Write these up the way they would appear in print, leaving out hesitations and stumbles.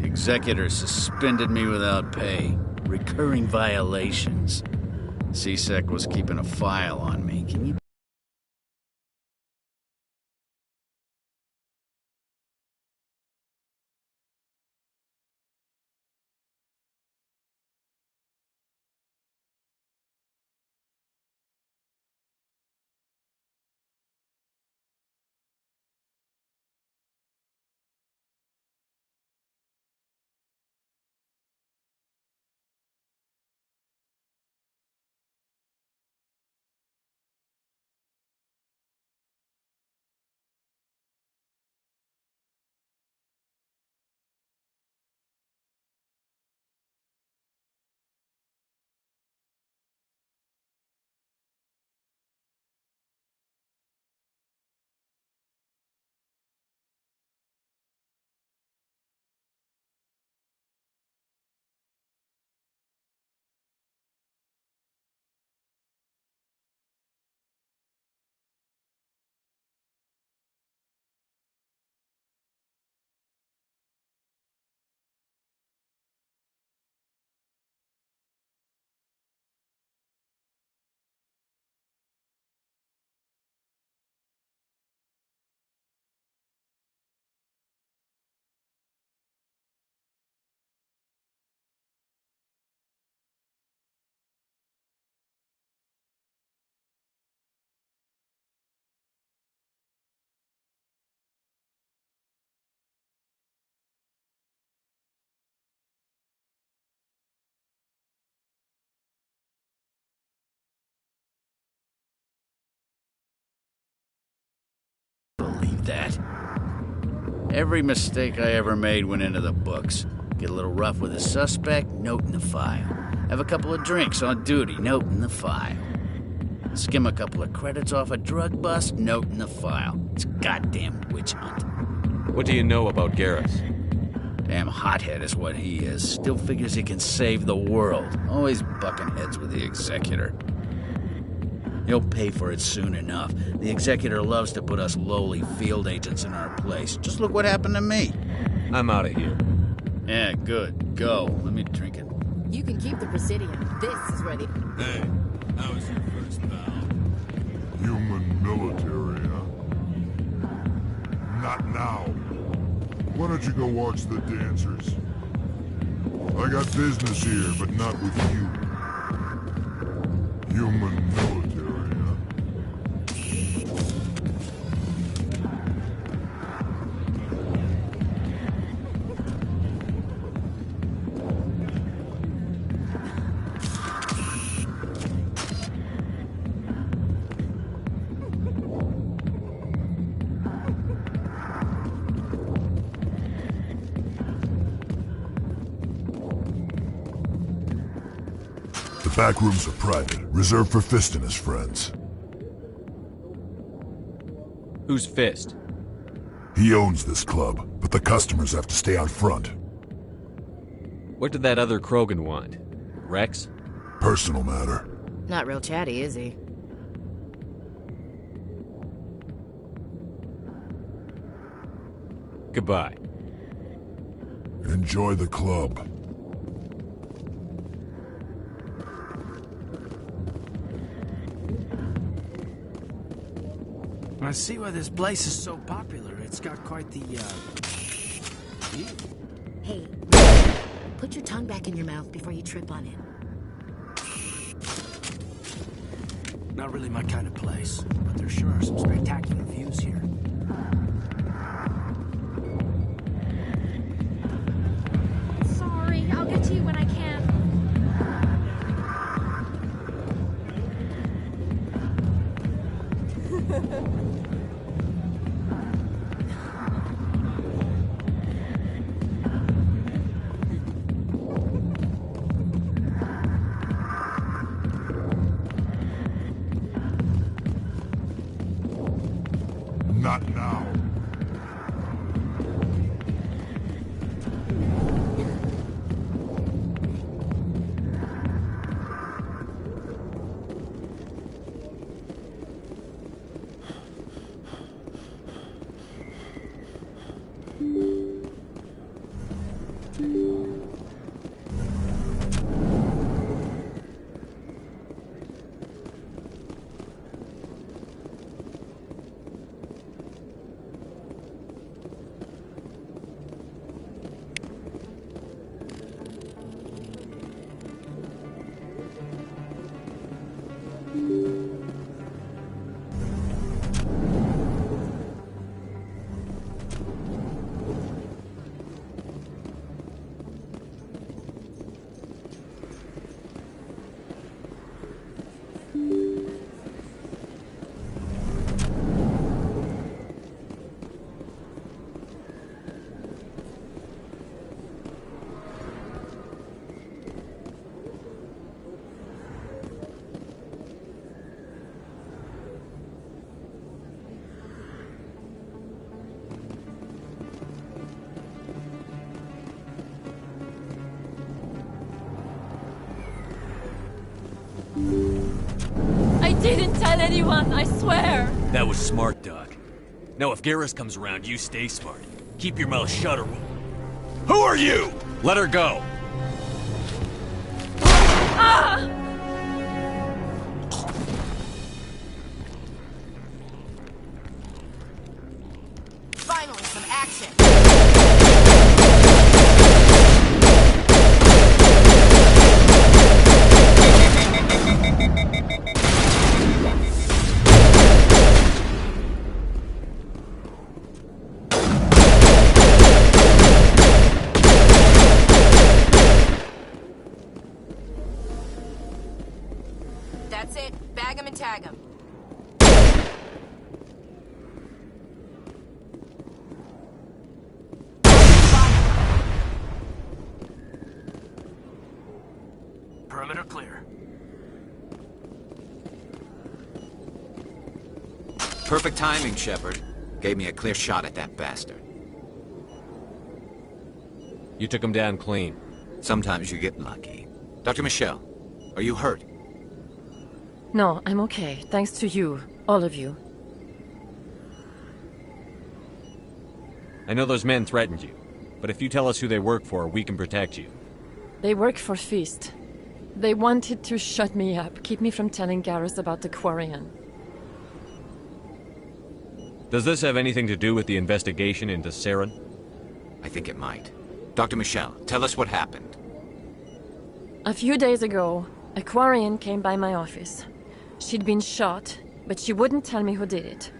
Executor suspended me without pay. Recurring violations. C-Sec was keeping a file on me. Can you... Believe that? Every mistake I ever made went into the books. Get a little rough with a suspect, note in the file. Have a couple of drinks on duty, note in the file. Skim a couple of credits off a drug bust, note in the file. It's a goddamn witch hunt. What do you know about Garrus? Damn hothead is what he is. Still figures he can save the world. Always bucking heads with the Executor. He'll pay for it soon enough. The Executor loves to put us lowly field agents in our place. Just look what happened to me. I'm out of here. Yeah, good. Go. Let me drink it. You can keep the Presidium. This is where the... Hey, how was your first bow? Human military, huh? Not now. Why don't you go watch the dancers? I got business here, but not with you. Human military, huh? The back rooms are private, reserved for Fist and his friends. Who's Fist? He owns this club, but the customers have to stay out front. What did that other Krogan want? Rex? Personal matter. Not real chatty, is he? Goodbye. Enjoy the club. I see why this place is so popular. It's got quite the, Hey, put your tongue back in your mouth before you trip on it. not really my kind of place, but there sure are some spectacular views here. Sorry, I'll get to you when I can. Not now. didn't tell anyone, I swear! That was smart, Doc. Now if Garrus comes around, you stay smart. Keep your mouth shut or... Who are you? Let her go. Ah! Finally, some action! That's it. Bag him and tag him. Perimeter clear. Perfect timing, Shepard. Gave me a clear shot at that bastard. You took him down clean. Sometimes you get lucky. Dr. Michelle, are you hurt? No, I'm okay. Thanks to you. All of you. I know those men threatened you, but if you tell us who they work for, we can protect you. They work for Feast. They wanted to shut me up, keep me from telling Garrus about the Quarian. Does this have anything to do with the investigation into Saren? I think it might. Dr. Michelle, tell us what happened. A few days ago, a Quarian came by my office. She'd been shot, but she wouldn't tell me who did it.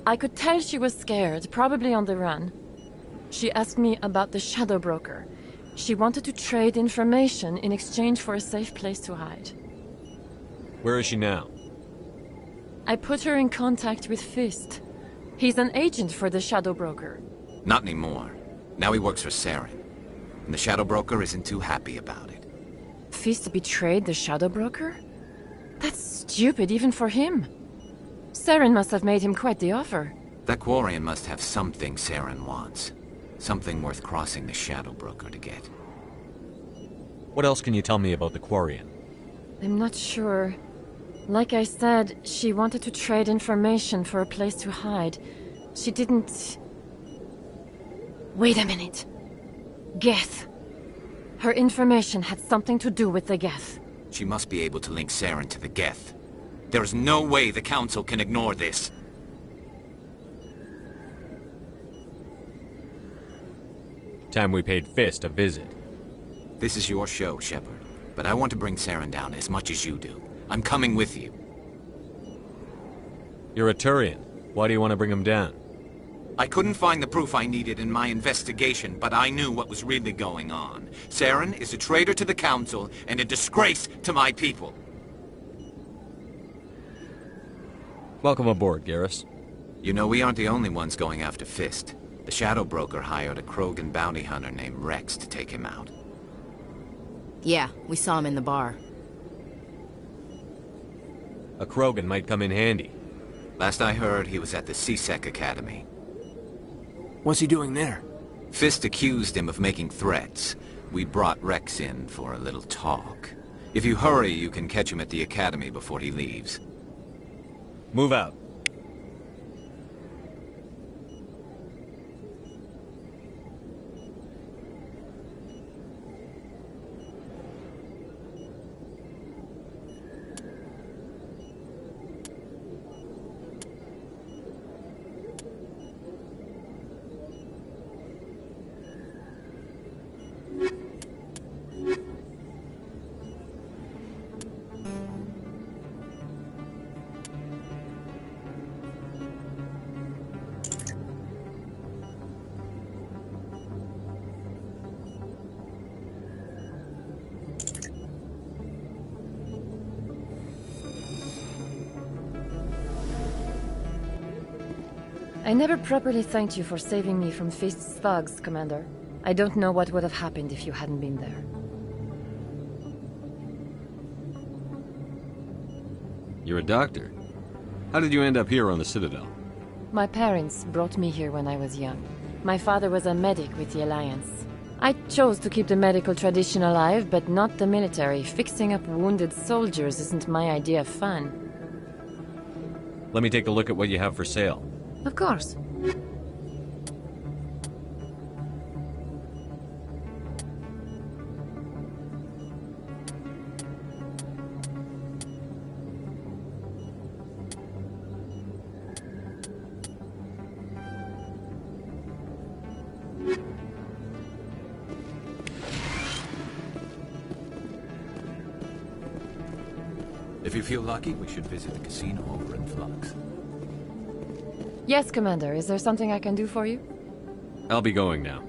I could tell she was scared, probably on the run. She asked me about the Shadow Broker. She wanted to trade information in exchange for a safe place to hide. Where is she now? I put her in contact with Fist. He's an agent for the Shadow Broker. Not anymore. Now he works for Saren. And the Shadow Broker isn't too happy about it. Fist betrayed the Shadow Broker? That's stupid even for him. Saren must have made him quite the offer. That Quarian must have something Saren wants. Something worth crossing the Shadow Broker to get. What else can you tell me about the Quarian? I'm not sure. Like I said, she wanted to trade information for a place to hide. She didn't... Wait a minute. Geth. Her information had something to do with the Geth. She must be able to link Saren to the Geth. There is no way the Council can ignore this. Time we paid Fist a visit. This is your show, Shepard. But I want to bring Saren down as much as you do. I'm coming with you. You're a Turian. Why do you want to bring him down? I couldn't find the proof I needed in my investigation, but I knew what was really going on. Saren is a traitor to the Council and a disgrace to my people. Welcome aboard, Garrus. You know, we aren't the only ones going after Fist. The Shadow Broker hired a Krogan bounty hunter named Rex to take him out. Yeah, we saw him in the bar. A Krogan might come in handy. Last I heard, he was at the CSEC Academy. What's he doing there? Fist accused him of making threats. We brought Rex in for a little talk. If you hurry, you can catch him at the Academy before he leaves. Move out. I never properly thanked you for saving me from Fist's thugs, Commander. I don't know what would have happened if you hadn't been there. You're a doctor. How did you end up here on the Citadel? My parents brought me here when I was young. My father was a medic with the Alliance. I chose to keep the medical tradition alive, but not the military. Fixing up wounded soldiers isn't my idea of fun. Let me take a look at what you have for sale. Of course. If you feel lucky, we should visit the casino over in Flux. Yes, Commander. Is there something I can do for you? I'll be going now.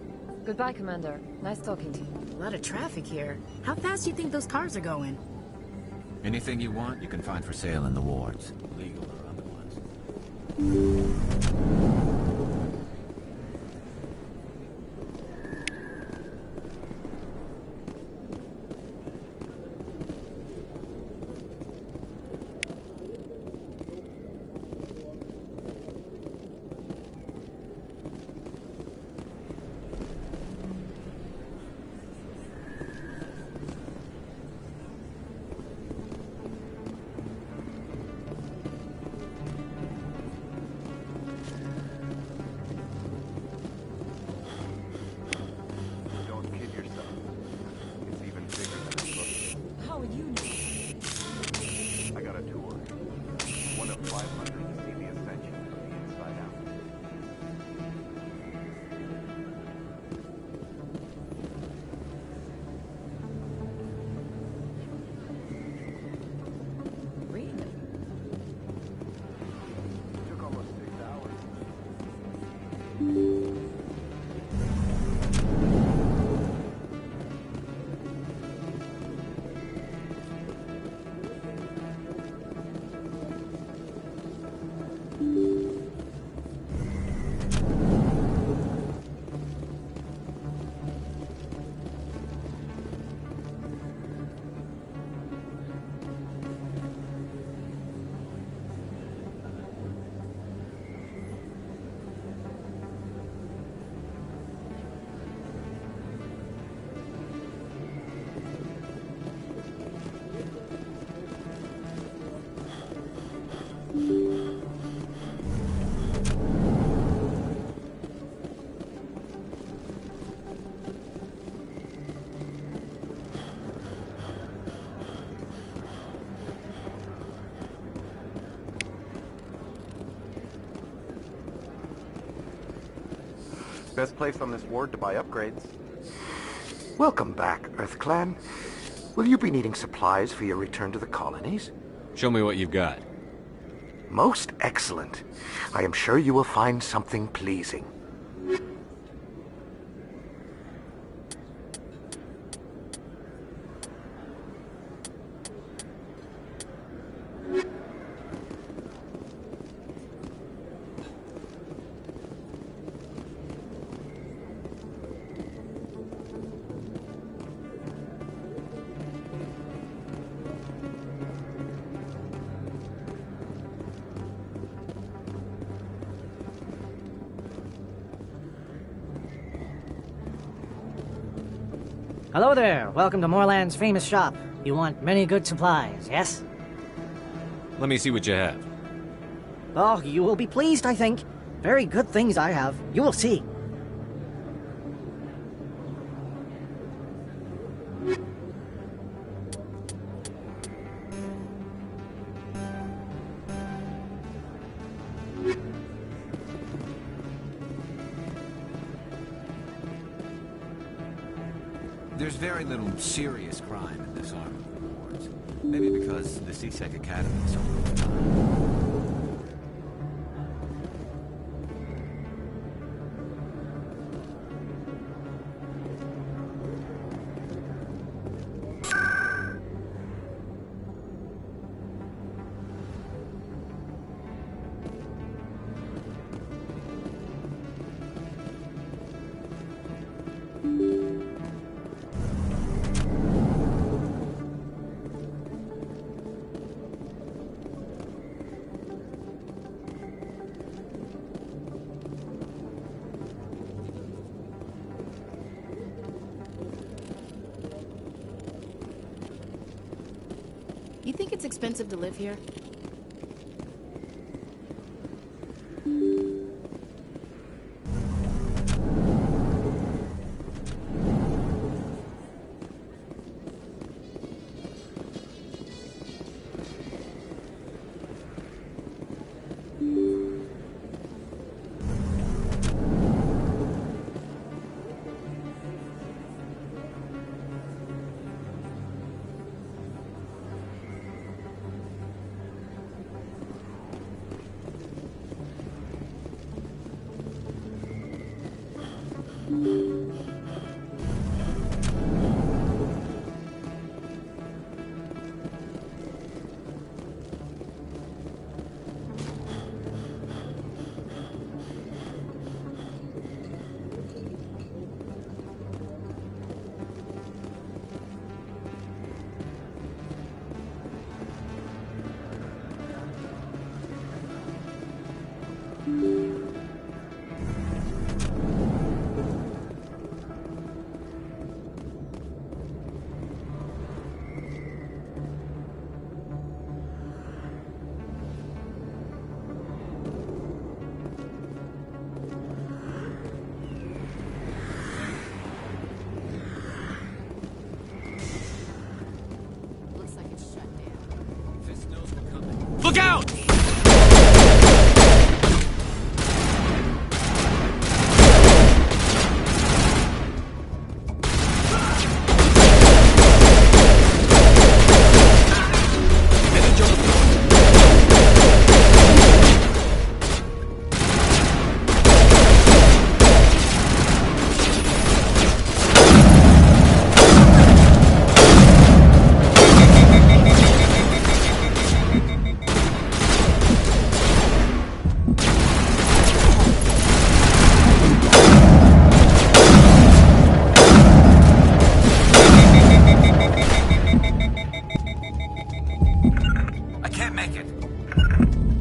Goodbye, Commander. Nice talking to you. A lot of traffic here. How fast do you think those cars are going? Anything you want, you can find for sale in the wards. Legal or otherwise. Best place on this ward to buy upgrades. Welcome back, EarthClan. Will you be needing supplies for your return to the colonies? Show me what you've got. Most excellent. I am sure you will find something pleasing. Hello there. Welcome to Moorland's famous shop. You want many good supplies, yes? Let me see what you have. Oh, you will be pleased, I think. Very good things I have. You will see. There's very little serious crime in this arm of the wards. Maybe because the C-Sec Academy is so open. You think it's expensive to live here? Look out!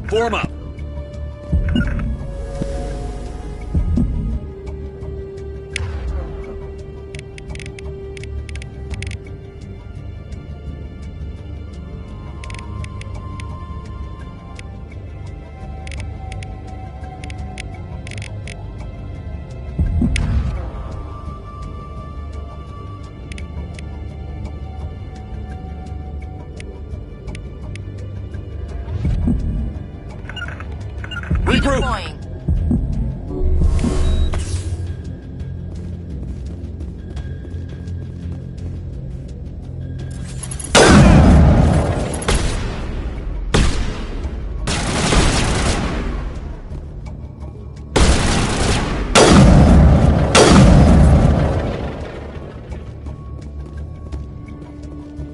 Form up. Redeploying.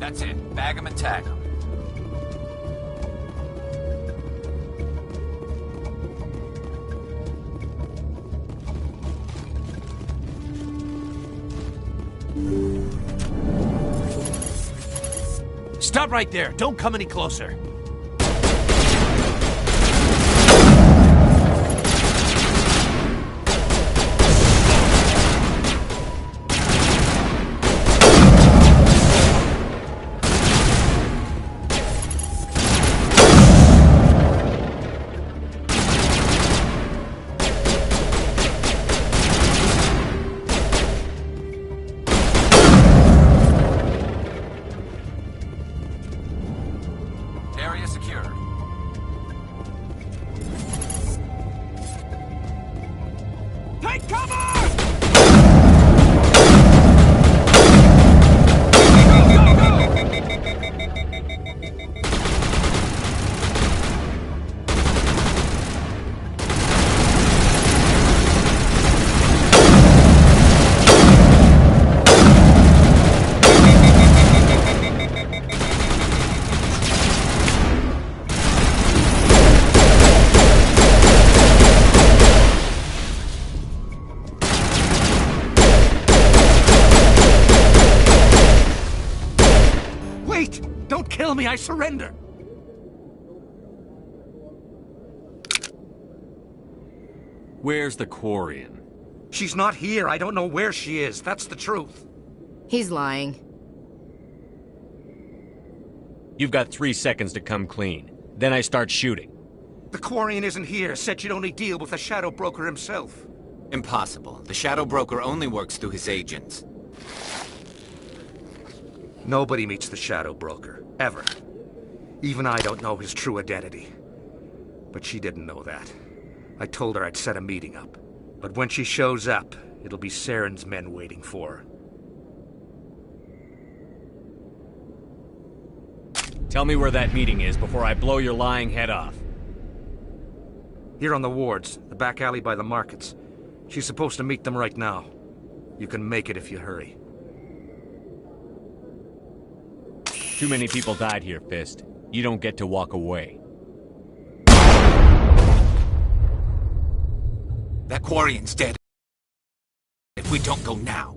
That's it. Bag 'em and tag 'em. Stop right there. Don't come any closer. Area secure. Take cover! Wait! Don't kill me, I surrender! Where's the Quarian? She's not here. I don't know where she is. That's the truth. He's lying. You've got 3 seconds to come clean. Then I start shooting. The Quarian isn't here. Said she'd only deal with the Shadow Broker himself. Impossible. The Shadow Broker only works through his agents. Nobody meets the Shadow Broker. Ever. Even I don't know his true identity. But she didn't know that. I told her I'd set a meeting up. But when she shows up, it'll be Saren's men waiting for her. Tell me where that meeting is before I blow your lying head off. Here on the wards, the back alley by the markets. She's supposed to meet them right now. You can make it if you hurry. Too many people died here, Fist. You don't get to walk away. That Quarian's dead. If we don't go now.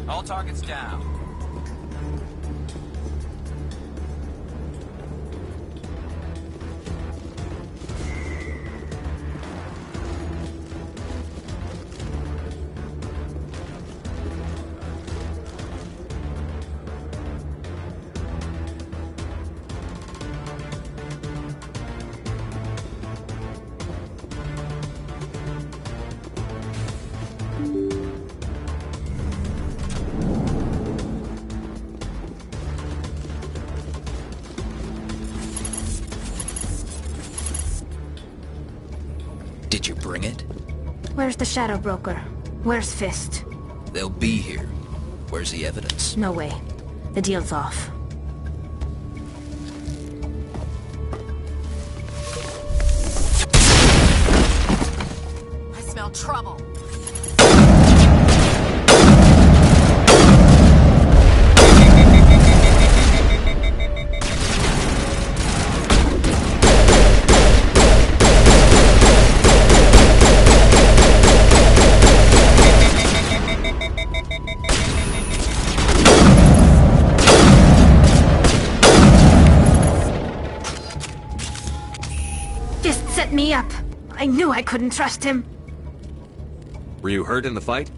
All targets down. Did you bring it? Where's the Shadow Broker? Where's Fist? They'll be here. Where's the evidence? No way. The deal's off. I smell trouble. Set me up. I knew I couldn't trust him. Were you hurt in the fight?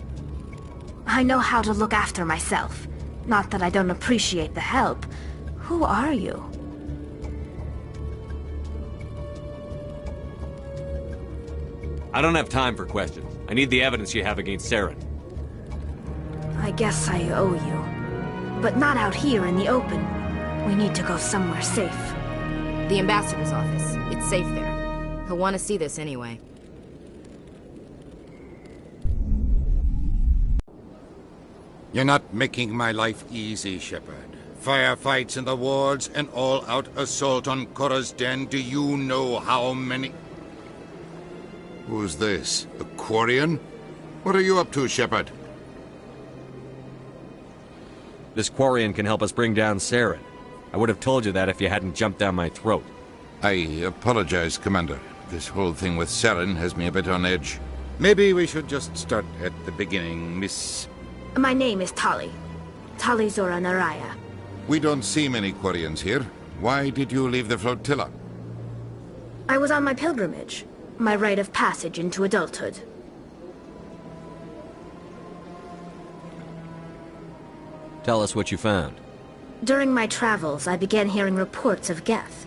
I know how to look after myself. Not that I don't appreciate the help. Who are you? I don't have time for questions. I need the evidence you have against Saren. I guess I owe you. But not out here in the open. We need to go somewhere safe. The ambassador's office. It's safe there. He'll want to see this anyway. You're not making my life easy, Shepard. Firefights in the wards, an all-out assault on Korra's den. Do you know how many... Who's this? A Quarian? What are you up to, Shepard? This Quarian can help us bring down Saren. I would have told you that if you hadn't jumped down my throat. I apologize, Commander. This whole thing with Saren has me a bit on edge. Maybe we should just start at the beginning, Miss... My name is Tali. Tali Zora Naraya. We don't see many Quarians here. Why did you leave the flotilla? I was on my pilgrimage. My rite of passage into adulthood. Tell us what you found. During my travels, I began hearing reports of Geth.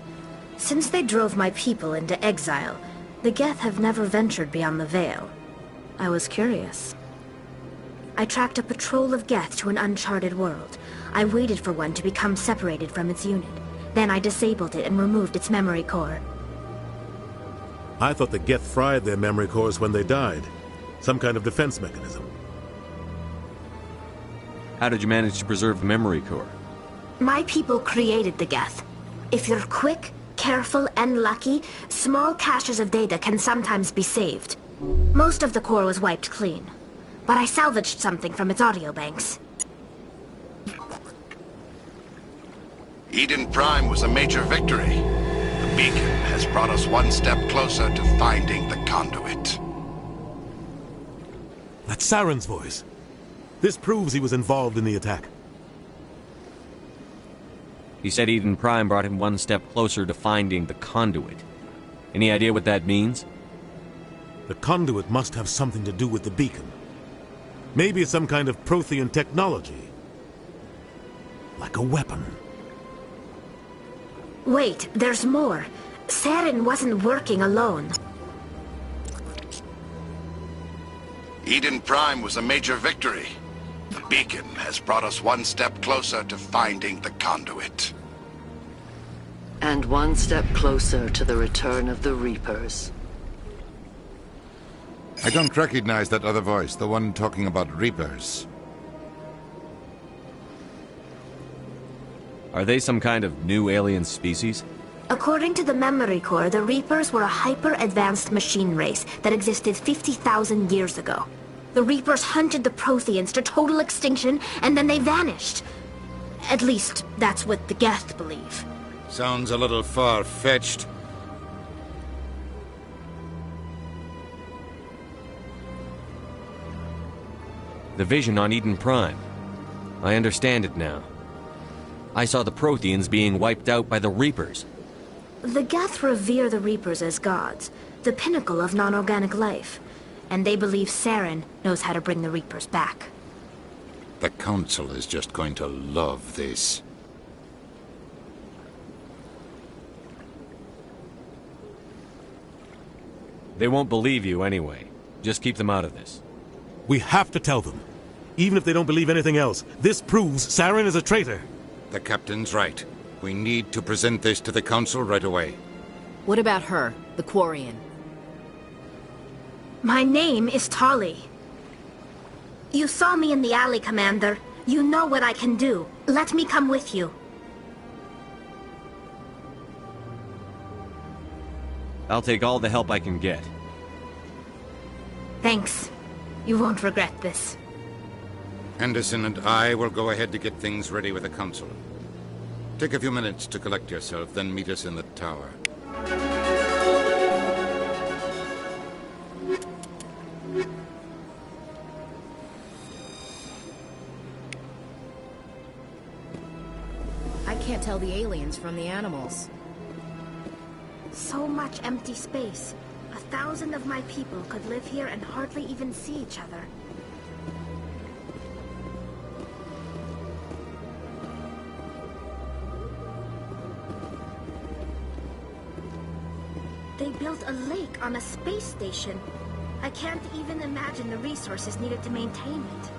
Since they drove my people into exile, the Geth have never ventured beyond the Veil. I was curious. I tracked a patrol of Geth to an uncharted world. I waited for one to become separated from its unit. Then I disabled it and removed its memory core. I thought the Geth fried their memory cores when they died. Some kind of defense mechanism. How did you manage to preserve the memory core? My people created the Geth. If you're quick, careful, and lucky, small caches of data can sometimes be saved. Most of the core was wiped clean, but I salvaged something from its audio banks. Eden Prime was a major victory. The beacon has brought us one step closer to finding the conduit. That's Saren's voice. This proves he was involved in the attack. He said Eden Prime brought him one step closer to finding the conduit. Any idea what that means? The conduit must have something to do with the beacon. Maybe it's some kind of Prothean technology. Like a weapon. Wait, there's more. Saren wasn't working alone. Eden Prime was a major victory. The beacon has brought us one step closer to finding the conduit. And one step closer to the return of the Reapers. I don't recognize that other voice, the one talking about Reapers. Are they some kind of new alien species? According to the memory core, the Reapers were a hyper-advanced machine race that existed 50,000 years ago. The Reapers hunted the Protheans to total extinction, and then they vanished. At least, that's what the Geth believe. Sounds a little far-fetched. The vision on Eden Prime. I understand it now. I saw the Protheans being wiped out by the Reapers. The Geth revere the Reapers as gods, the pinnacle of non-organic life. And they believe Saren knows how to bring the Reapers back. The Council is just going to love this. They won't believe you anyway. Just keep them out of this. We have to tell them. Even if they don't believe anything else, this proves Saren is a traitor. The captain's right. We need to present this to the Council right away. What about her, the Quarian? My name is Tali. You saw me in the alley, Commander. You know what I can do. Let me come with you. I'll take all the help I can get. Thanks. You won't regret this. Henderson and I will go ahead to get things ready with the Council. Take a few minutes to collect yourself, then meet us in the tower. I can't tell the aliens from the animals. So much empty space. 1,000 of my people could live here and hardly even see each other. They built a lake on a space station. I can't even imagine the resources needed to maintain it.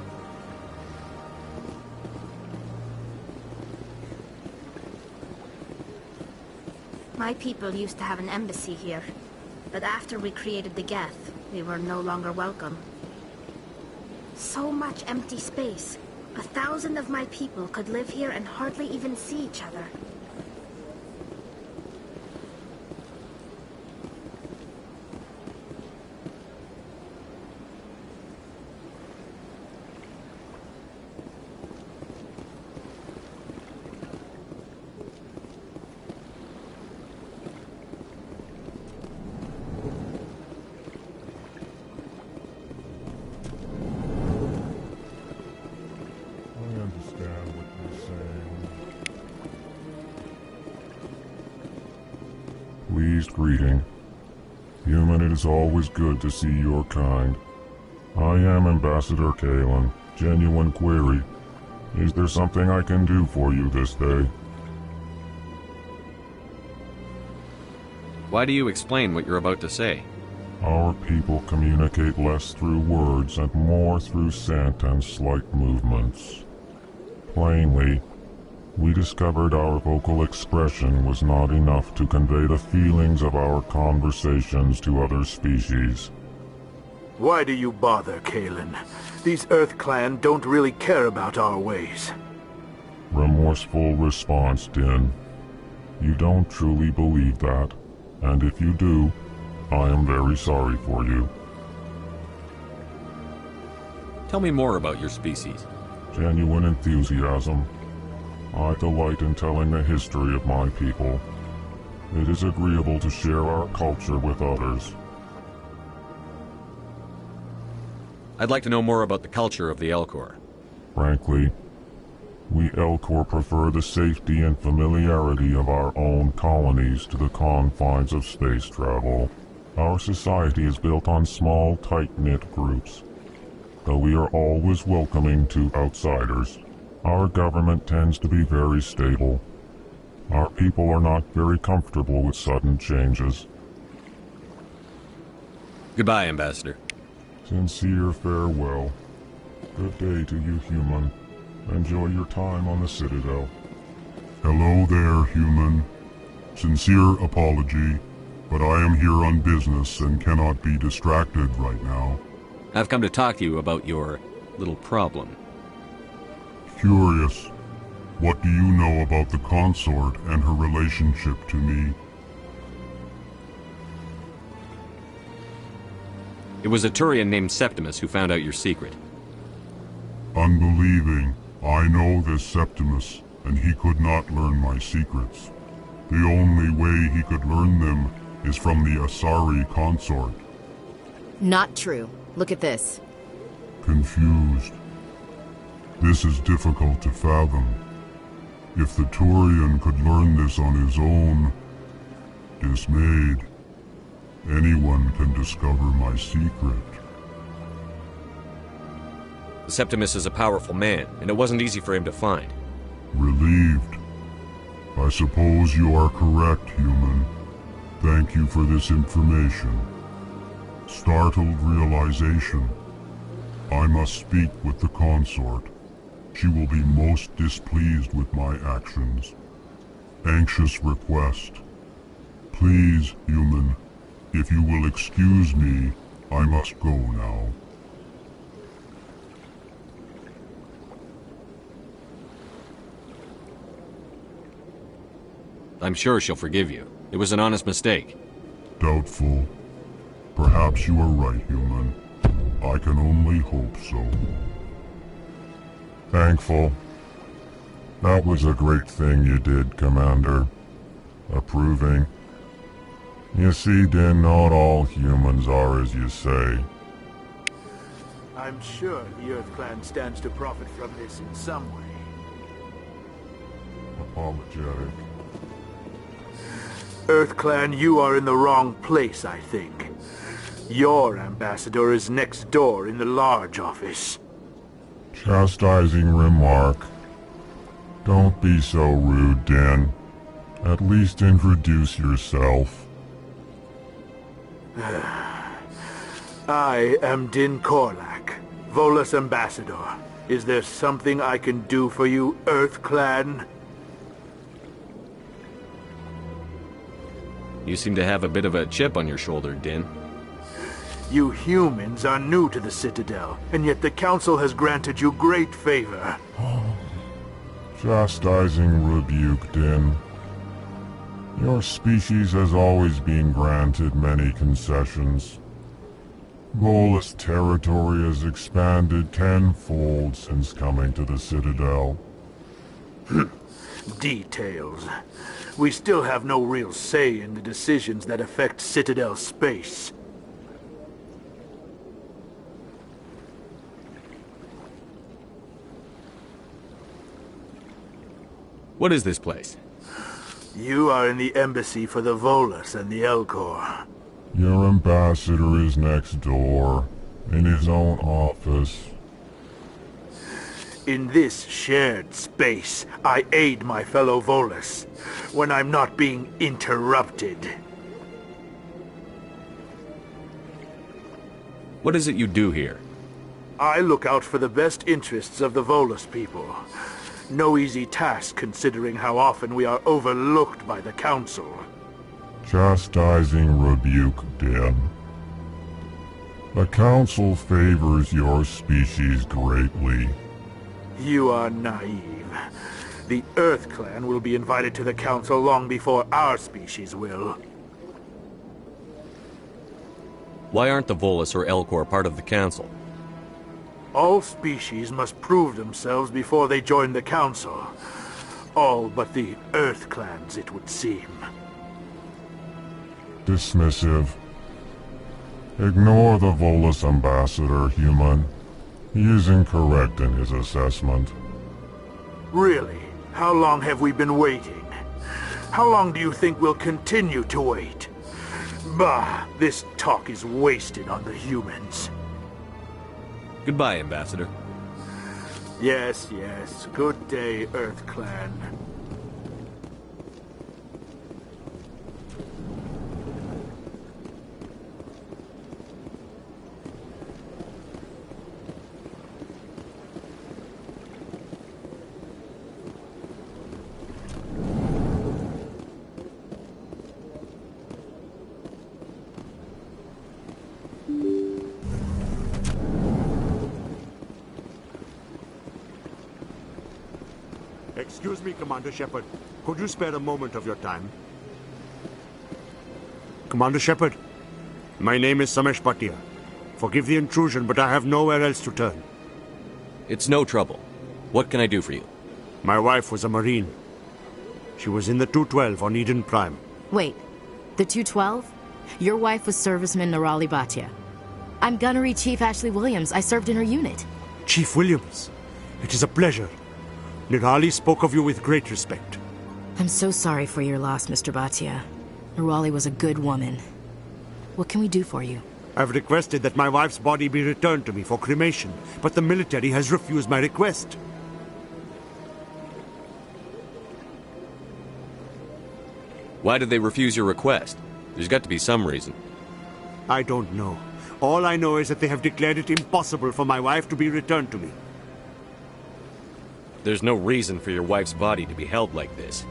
My people used to have an embassy here, but after we created the Geth, we were no longer welcome. So much empty space. 1,000 of my people could live here and hardly even see each other. Pleased greeting. Human, it is always good to see your kind. I am Ambassador Kalen. Genuine query. Is there something I can do for you this day? Why do you explain what you're about to say? Our people communicate less through words and more through scent and slight movements. Plainly, we discovered our vocal expression was not enough to convey the feelings of our conversations to other species. Why do you bother, Kalen? These Earth Clan don't really care about our ways. Remorseful response, Din. You don't truly believe that, and if you do, I am very sorry for you. Tell me more about your species. Genuine enthusiasm. I delight in telling the history of my people. It is agreeable to share our culture with others. I'd like to know more about the culture of the Elcor. Frankly, we Elcor prefer the safety and familiarity of our own colonies to the confines of space travel. Our society is built on small, tight-knit groups, though we are always welcoming to outsiders. Our government tends to be very stable. Our people are not very comfortable with sudden changes. Goodbye, Ambassador. Sincere farewell. Good day to you, human. Enjoy your time on the Citadel. Hello there, human. Sincere apology, but I am here on business and cannot be distracted right now. I've come to talk to you about your little problem. Curious. What do you know about the consort and her relationship to me? It was a Turian named Septimus who found out your secret. Unbelieving. I know this Septimus, and he could not learn my secrets. The only way he could learn them is from the Asari consort. Not true. Look at this. Confused. This is difficult to fathom. If the Turian could learn this on his own, dismayed, anyone can discover my secret. The Septimus is a powerful man, and it wasn't easy for him to find. Relieved. I suppose you are correct, human. Thank you for this information. Startled realization. I must speak with the consort. She will be most displeased with my actions. Anxious request. Please, human, if you will excuse me, I must go now. I'm sure she'll forgive you. It was an honest mistake. Doubtful. Perhaps you are right, human. I can only hope so. Thankful. That was a great thing you did, Commander. Approving. You see, Din, not all humans are as you say. I'm sure the Earth Clan stands to profit from this in some way. Apologetic. Earth Clan, you are in the wrong place, I think. Your ambassador is next door in the large office. Chastising remark. Don't be so rude, Din. At least introduce yourself. I am Din Korlak, Volus ambassador. Is there something I can do for you, Earth Clan? You seem to have a bit of a chip on your shoulder, Din. You humans are new to the Citadel, and yet the Council has granted you great favor. Chastising rebuke, Din. Your species has always been granted many concessions. Volus territory has expanded tenfold since coming to the Citadel. Details. We still have no real say in the decisions that affect Citadel space. What is this place? You are in the embassy for the Volus and the Elcor. Your ambassador is next door, in his own office. In this shared space, I aid my fellow Volus when I'm not being interrupted. What is it you do here? I look out for the best interests of the Volus people. No easy task considering how often we are overlooked by the Council. Chastising rebuke, Din. The Council favors your species greatly. You are naive. The Earth Clan will be invited to the Council long before our species will. Why aren't the Volus or Elcor part of the Council? All species must prove themselves before they join the Council. All but the Earth Clans, it would seem. Dismissive. Ignore the Volus ambassador, human. He is incorrect in his assessment. Really? How long have we been waiting? How long do you think we'll continue to wait? Bah, this talk is wasted on the humans. Goodbye, Ambassador. Yes, yes. Good day, Earth Clan. Excuse me, Commander Shepard. Could you spare a moment of your time? Commander Shepard, my name is Samesh Bhatia. Forgive the intrusion, but I have nowhere else to turn. It's no trouble. What can I do for you? My wife was a Marine. She was in the 212 on Eden Prime. Wait, the 212? Your wife was serviceman Nirali Bhatia. I'm Gunnery Chief Ashley Williams. I served in her unit. Chief Williams? It is a pleasure. Nirali spoke of you with great respect. I'm so sorry for your loss, Mr. Bhatia. Nirali was a good woman. What can we do for you? I've requested that my wife's body be returned to me for cremation, but the military has refused my request. Why did they refuse your request? There's got to be some reason. I don't know. All I know is that they have declared it impossible for my wife to be returned to me. There's no reason for your wife's body to be held like this.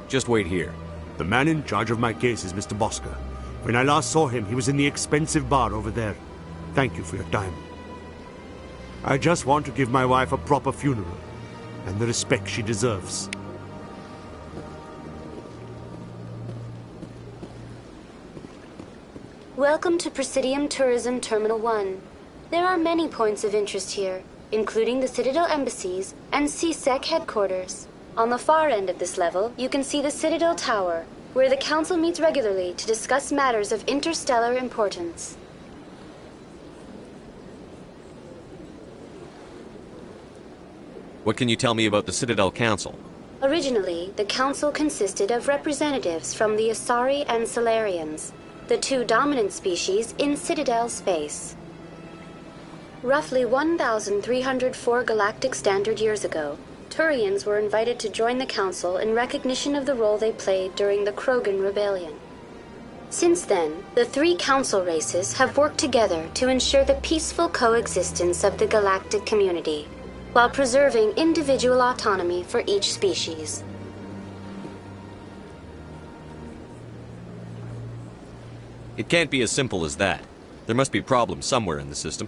Just wait here. The man in charge of my case is Mr. Bosca. When I last saw him, he was in the expensive bar over there. Thank you for your time. I just want to give my wife a proper funeral, and the respect she deserves. Welcome to Presidium Tourism Terminal 1. There are many points of interest here, including the Citadel embassies and CSEC headquarters. On the far end of this level, you can see the Citadel Tower, where the Council meets regularly to discuss matters of interstellar importance. What can you tell me about the Citadel Council? Originally, the Council consisted of representatives from the Asari and Solarians, the two dominant species in Citadel space. Roughly 1,304 galactic standard years ago, Turians were invited to join the Council in recognition of the role they played during the Krogan Rebellion. Since then, the three Council races have worked together to ensure the peaceful coexistence of the galactic community, while preserving individual autonomy for each species. It can't be as simple as that. There must be problems somewhere in the system.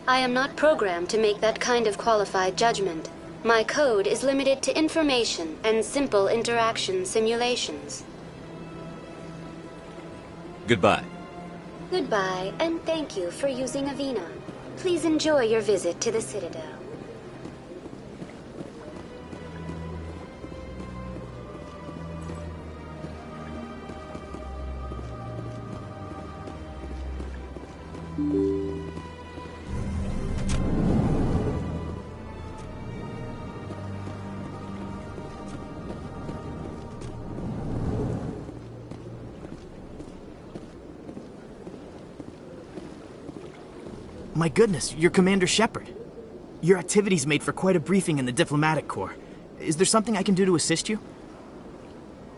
I am not programmed to make that kind of qualified judgment. My code is limited to information and simple interaction simulations. Goodbye. Goodbye, and thank you for using Avina. Please enjoy your visit to the Citadel. My goodness, you're Commander Shepard. Your activities made for quite a briefing in the Diplomatic Corps. Is there something I can do to assist you?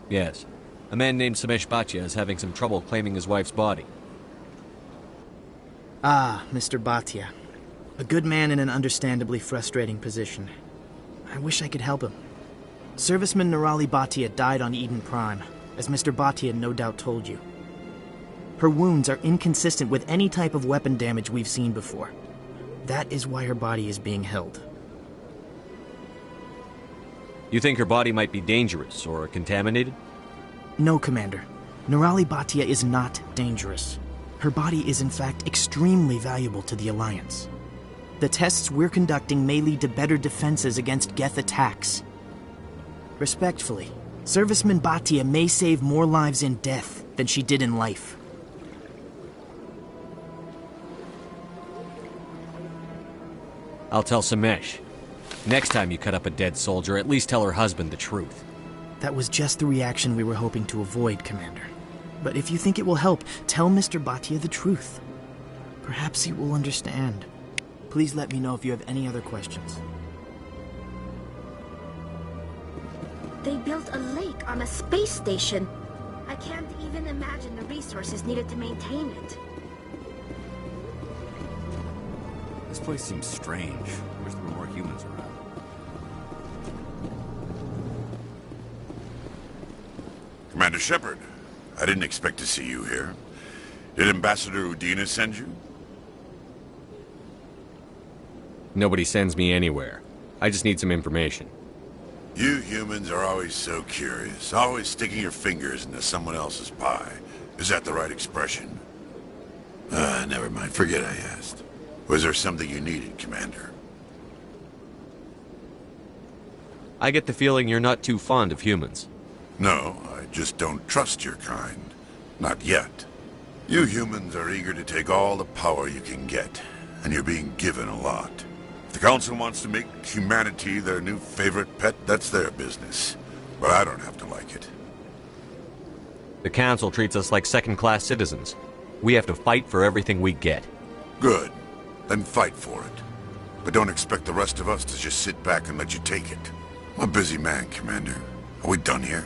Yes. A man named Samesh Bhatia is having some trouble claiming his wife's body. Ah, Mr. Bhatia. A good man in an understandably frustrating position. I wish I could help him. Serviceman Nirali Bhatia died on Eden Prime, as Mr. Bhatia no doubt told you. Her wounds are inconsistent with any type of weapon damage we've seen before. That is why her body is being held. You think her body might be dangerous or contaminated? No, Commander. Nirali Bhatia is not dangerous. Her body is in fact extremely valuable to the Alliance. The tests we're conducting may lead to better defenses against Geth attacks. Respectfully, Serviceman Bhatia may save more lives in death than she did in life. I'll tell Samesh. Next time you cut up a dead soldier, at least tell her husband the truth. That was just the reaction we were hoping to avoid, Commander. But if you think it will help, tell Mr. Bhatia the truth. Perhaps he will understand. Please let me know if you have any other questions. They built a lake on a space station. I can't even imagine the resources needed to maintain it. This place seems strange. Wish there were more humans around. Commander Shepard, I didn't expect to see you here. Did Ambassador Udina send you? Nobody sends me anywhere. I just need some information. You humans are always so curious, always sticking your fingers into someone else's pie. Is that the right expression? Never mind. Forget I asked. Was there something you needed, Commander? I get the feeling you're not too fond of humans. No, I just don't trust your kind. Not yet. You humans are eager to take all the power you can get, and you're being given a lot. If the Council wants to make humanity their new favorite pet, that's their business. But I don't have to like it. The Council treats us like second-class citizens. We have to fight for everything we get. Good. Then fight for it. But don't expect the rest of us to just sit back and let you take it. I'm a busy man, Commander. Are we done here?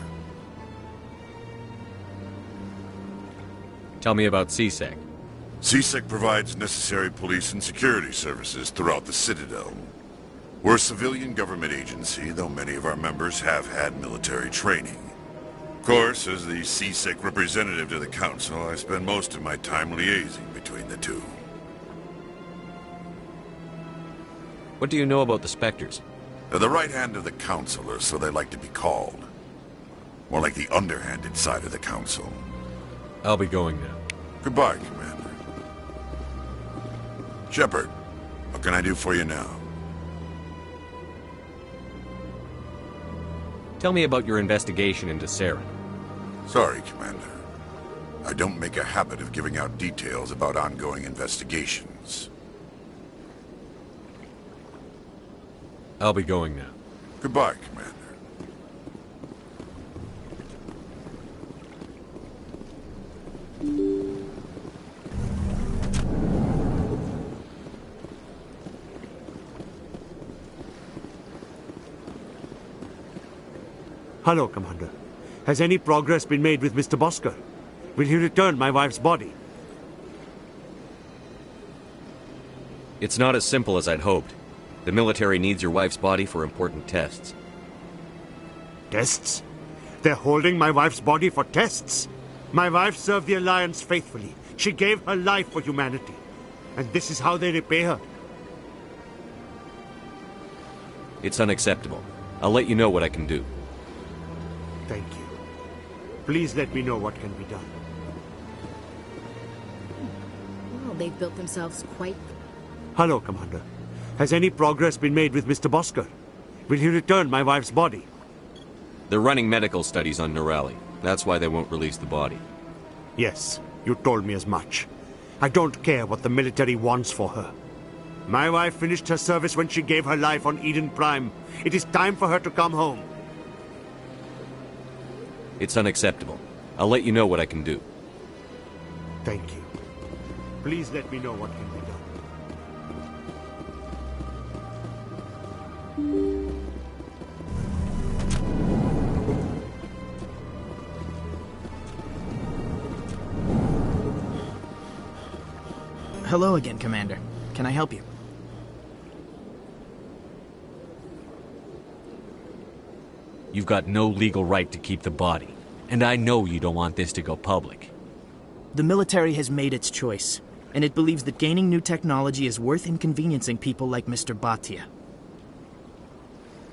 Tell me about CSEC. CSEC provides necessary police and security services throughout the Citadel. We're a civilian government agency, though many of our members have had military training. Of course, as the CSEC representative to the Council, I spend most of my time liaising between the two. What do you know about the Spectres? They're the right hand of the Council, or so they like to be called. More like the underhanded side of the Council. I'll be going now. Goodbye, Commander. Shepard, what can I do for you now? Tell me about your investigation into Saren. Sorry, Commander. I don't make a habit of giving out details about ongoing investigations. I'll be going now. Goodbye, Commander. Hello, Commander. Has any progress been made with Mr. Bosker? Will he return my wife's body? It's not as simple as I'd hoped. The military needs your wife's body for important tests. Tests? They're holding my wife's body for tests? My wife served the Alliance faithfully. She gave her life for humanity. And this is how they repay her? It's unacceptable. I'll let you know what I can do. Thank you. Please let me know what can be done. Well, they've built themselves quite... Hello, Commander. Has any progress been made with Mr. Bosker? Will he return my wife's body? They're running medical studies on Nurali. That's why they won't release the body. Yes, you told me as much. I don't care what the military wants for her. My wife finished her service when she gave her life on Eden Prime. It is time for her to come home. It's unacceptable. I'll let you know what I can do. Thank you. Please let me know what can be done. Hello again, Commander. Can I help you? You've got no legal right to keep the body. And I know you don't want this to go public. The military has made its choice, and it believes that gaining new technology is worth inconveniencing people like Mr. Bhatia.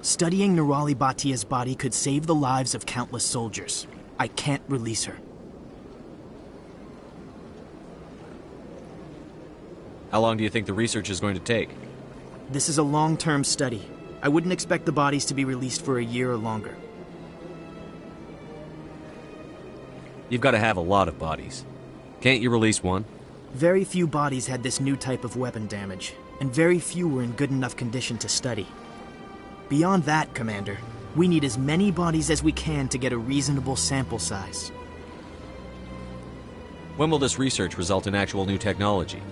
Studying Nurali Bhatia's body could save the lives of countless soldiers. I can't release her. How long do you think the research is going to take? This is a long-term study. I wouldn't expect the bodies to be released for a year or longer. You've got to have a lot of bodies. Can't you release one? Very few bodies had this new type of weapon damage, and very few were in good enough condition to study. Beyond that, Commander, we need as many bodies as we can to get a reasonable sample size. When will this research result in actual new technology?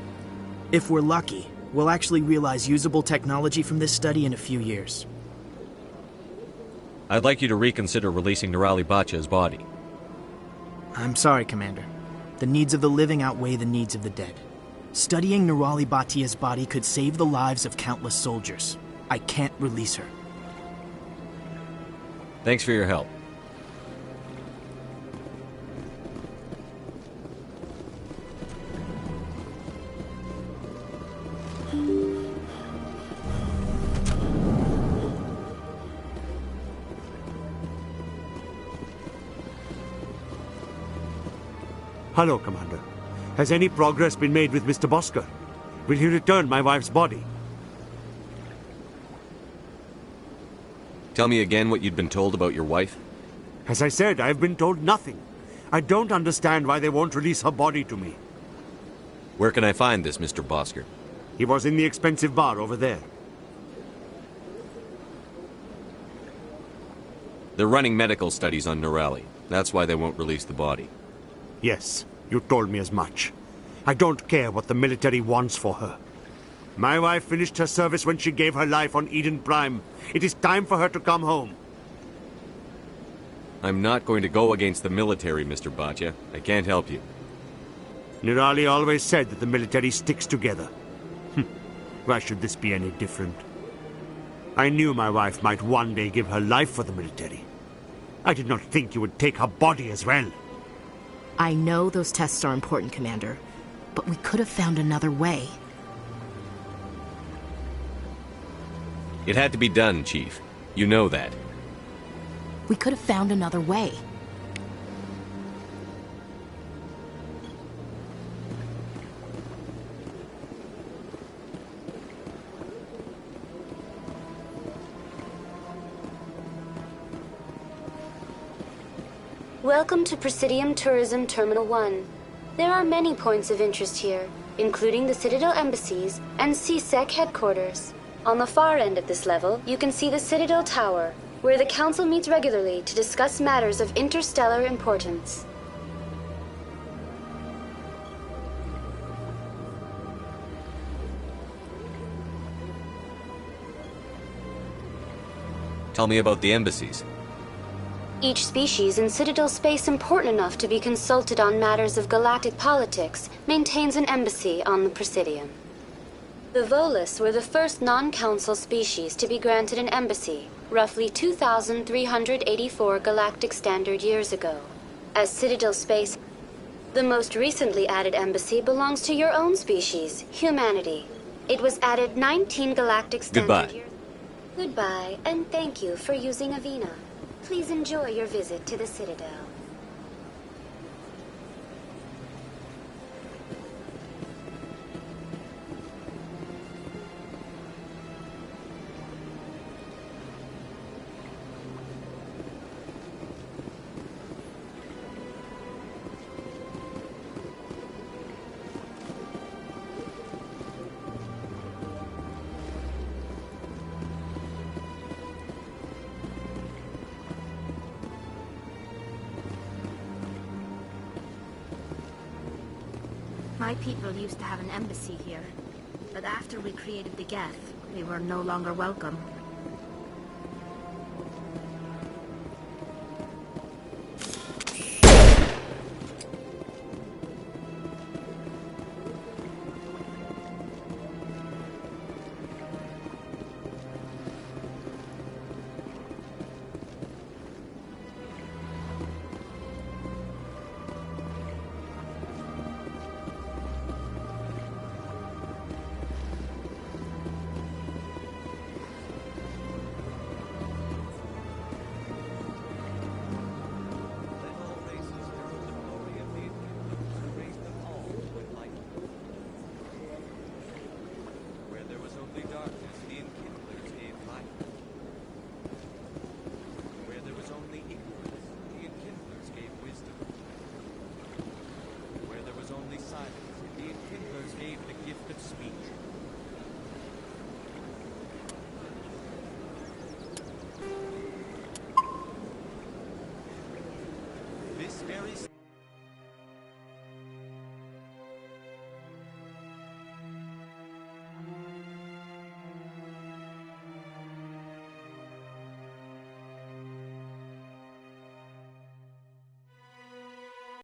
If we're lucky, we'll actually realize usable technology from this study in a few years. I'd like you to reconsider releasing Nurali Bhatia's body. I'm sorry, Commander. The needs of the living outweigh the needs of the dead. Studying Nurali Bhatia's body could save the lives of countless soldiers. I can't release her. Thanks for your help. Hello, Commander. Has any progress been made with Mr. Bosker? Will he return my wife's body? Tell me again what you'd been told about your wife. As I said, I've been told nothing. I don't understand why they won't release her body to me. Where can I find this, Mr. Bosker? He was in the expensive bar over there. They're running medical studies on Nirali. That's why they won't release the body. Yes, you told me as much. I don't care what the military wants for her. My wife finished her service when she gave her life on Eden Prime. It is time for her to come home. I'm not going to go against the military, Mr. Bhatia. I can't help you. Nirali always said that the military sticks together. Why should this be any different? I knew my wife might one day give her life for the military. I did not think you would take her body as well. I know those tests are important, Commander, but we could have found another way. It had to be done, Chief. You know that. We could have found another way. Welcome to Presidium Tourism Terminal 1. There are many points of interest here, including the Citadel embassies and CSEC headquarters. On the far end of this level, you can see the Citadel Tower, where the Council meets regularly to discuss matters of interstellar importance. Tell me about the embassies. Each species in Citadel space important enough to be consulted on matters of galactic politics maintains an embassy on the Presidium. The Volus were the first non-council species to be granted an embassy, roughly 2,384 galactic standard years ago. As Citadel space, the most recently added embassy belongs to your own species, humanity. It was added 19 galactic standard years. Goodbye, and thank you for using Avina. Please enjoy your visit to the Citadel. My people used to have an embassy here, but after we created the Geth, we were no longer welcome.